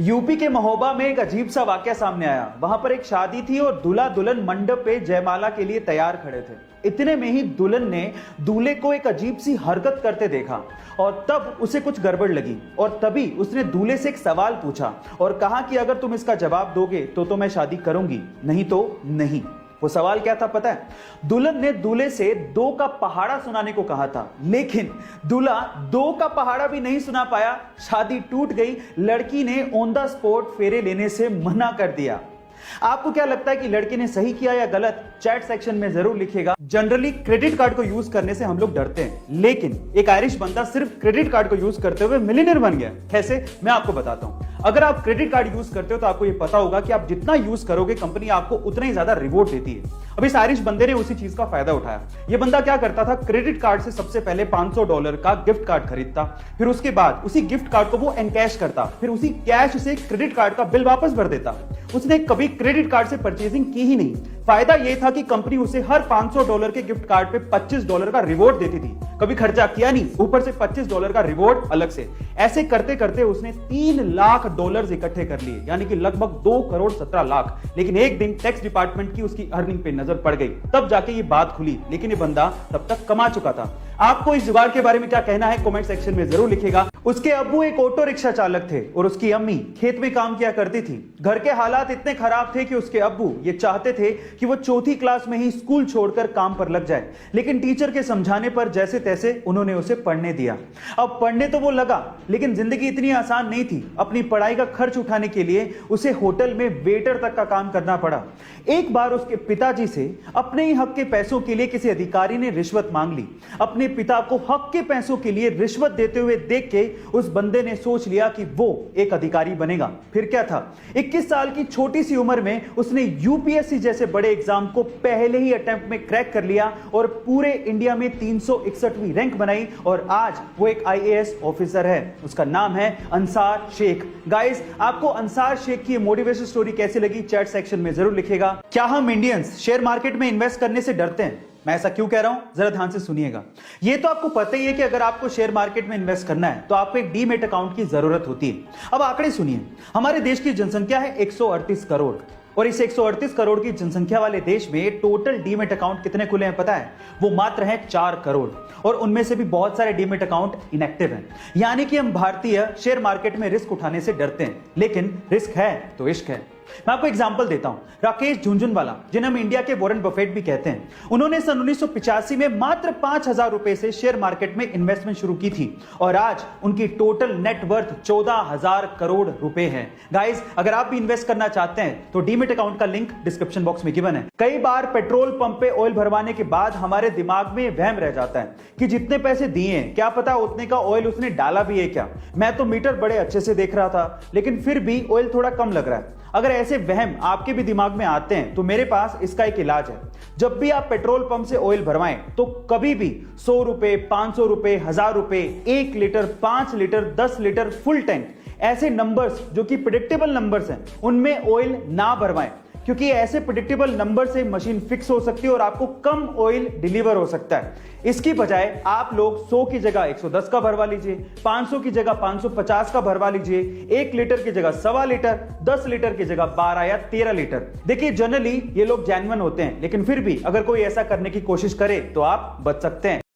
UP के महोबा में एक अजीब सा वाकया सामने आया। वहां पर एक शादी थी और दूल्हा दुल्हन मंडप पे जयमाला के लिए तैयार खड़े थे। इतने में ही दुल्हन ने दूल्हे को एक अजीब सी हरकत करते देखा और तब उसे कुछ गड़बड़ लगी और तभी उसने दूल्हे से एक सवाल पूछा और कहा कि अगर तुम इसका जवाब दोगे तो मैं शादी करूंगी, नहीं तो नहीं। वो सवाल क्या था पता है? दुल्हन ने दूल्हे से 2 का पहाड़ा सुनाने को कहा था, लेकिन दूल्हा 2 का पहाड़ा भी नहीं सुना पाया। शादी टूट गई। लड़की ने ऑन द स्पॉट फेरे लेने से मना कर दिया। आपको क्या लगता है कि लड़की ने सही किया या गलत? चैट सेक्शन में जरूर लिखिएगा। जनरली क्रेडिट कार्ड को यूज करने से हम लोग डरते हैं, लेकिन एक आयरिश बंदा सिर्फ क्रेडिट कार्ड को यूज करते हुए मिलियनेयर बन गया। कैसे? मैं आपको बताता हूं। अगर आप क्रेडिट कार्ड यूज करते हो तो आपको यह पता होगा कि आप जितना यूज करोगे कंपनी आपको उतना ही ज्यादा रिवॉर्ड देती है। अब इस आयरिश बंदे ने उसी चीज का फायदा उठाया। यह बंदा क्या करता था, क्रेडिट कार्ड से सबसे पहले $500 का गिफ्ट कार्ड खरीदता, फिर उसके बाद उसी गिफ्ट कार्ड को वो एनकैश करता, फिर उसी कैश से क्रेडिट कार्ड का बिल वापस भर देता। उसने कभी क्रेडिट कार्ड से परचेजिंग की ही नहीं। फायदा यह था कि कंपनी उसे हर $500 के गिफ्ट कार्ड पे $25 का रिवॉर्ड देती थी। कभी खर्चा किया नहीं, ऊपर से $25 का रिवॉर्ड अलग से। ऐसे करते करते उसने $3 लाख इकट्ठे कर लिए, यानी कि लगभग 2 करोड़ 17 लाख। लेकिन एक दिन टैक्स डिपार्टमेंट की उसकी अर्निंग पे नजर पड़ गई, तब जाके ये बात खुली। लेकिन ये बंदा तब तक कमा चुका था। आपको इस जुगाड़ के बारे में क्या कहना है कमेंट सेक्शन में जरूर लिखिएगा। उसके अब्बू एक ऑटो रिक्शा चालक थे और उसकी अम्मी खेत में काम किया करती थी। घर के हालात इतने खराब थे कि उसके अब्बू ये चाहते थे कि वो 4th क्लास में ही स्कूल छोड़कर काम पर लग जाए, लेकिन टीचर के समझाने पर जैसे तैसे उन्होंने उसे पढ़ने दिया। अब पढ़ने तो वो लगा, लेकिन जिंदगी इतनी आसान नहीं थी। अपनी पढ़ाई का खर्च उठाने के लिए उसे होटल में वेटर तक का काम करना पड़ा। एक बार उसके पिताजी से अपने ही हक के पैसों के लिए किसी अधिकारी ने रिश्वत मांग ली। अपने पिता को हक के पैसों के लिए रिश्वत देते हुए देख के उस बंदे ने सोच लिया कि वो एक अधिकारी बनेगा। फिर क्या था, 21 साल की छोटी सी उम्र में उसने यूपीएससी जैसे बड़े एग्जाम को पहले ही अटेम्प्ट में क्रैक कर लिया और पूरे इंडिया में 361वीं रैंक बनाई और आज वो एक आईएएस ऑफिसर है। उसका नाम है अंसार शेख। गाइस, आपको अंसार शेख की मोटिवेशन स्टोरी कैसी लगी चैट सेक्शन में जरूर लिखिएगा। क्या हम इंडियंस शेयर मार्केट में इन्वेस्ट करने से डरते हैं? मैं ऐसा क्यों कह रहा हूं, जरा ध्यान से सुनिएगा। ये तो आपको पता ही है कि अगर आपको शेयर मार्केट में इन्वेस्ट करना है तो आपको एक डीमैट अकाउंट की जरूरत होती है। अब आंकड़े सुनिए। हमारे देश की जनसंख्या है 138 करोड़ और इस 138 करोड़ की जनसंख्या वाले देश में टोटल डीमैट अकाउंट कितने खुले हैं पता है? वो मात्र हैं 4 करोड़ और उनमें से भी बहुत सारे डीमैट अकाउंट इनएक्टिव हैं। यानी कि हम भारतीय शेयर मार्केट में रिस्क उठाने से डरते हैं, लेकिन रिस्क है तो इश्क है। मैं आपको एग्जांपल देता हूं। राकेश झुनझुनवाला, जिन्हें हम इंडिया के वॉरेन बफेट भी कहते हैं, उन्होंने सन 1985 में मात्र 5,000 रुपए से शेयर मार्केट में इन्वेस्टमेंट शुरू की थी और आज उनकी टोटल नेट वर्थ 14,000 करोड़ रुपए है। गाइस, अगर आप भी इन्वेस्ट करना चाहते हैं तो डीमैट अकाउंट का लिंक डिस्क्रिप्शन बॉक्स में गिवन है। कई बार पेट्रोल पंप पे ऑयल भरवाने के बाद हमारे दिमाग में वहम रह जाता है कि जितने पैसे दिए हैं क्या पता उतने का ऑयल उसने डाला भी है क्या। मैं तो मीटर बड़े अच्छे से देख रहा था, लेकिन फिर भी ऑयल थोड़ा कम लग रहा है। अगर ऐसे वहम आपके भी दिमाग में आते हैं तो मेरे पास इसका एक इलाज है। जब भी आप पेट्रोल पंप से ऑयल भरवाएं तो कभी भी 100 रुपए, 500 रुपए, 1000 रुपए, 1 litre, 5 litre, 10 litre, full tank, ऐसे नंबर्स जो कि प्रेडिक्टेबल नंबर्स हैं उनमें ऑयल ना भरवाएं, क्योंकि ऐसे प्रेडिक्टेबल नंबर से मशीन फिक्स हो सकती है और आपको कम ऑयल डिलीवर हो सकता है। इसकी बजाय आप लोग 100 की जगह 110 का भरवा लीजिए, 500 की जगह 550 का भरवा लीजिए, 1 लीटर की जगह 1.25 लीटर, 10 लीटर की जगह 12 या 13 लीटर। देखिए, जनरली ये लोग जेन्युइन होते हैं, लेकिन फिर भी अगर कोई ऐसा करने की कोशिश करे तो आप बच सकते हैं।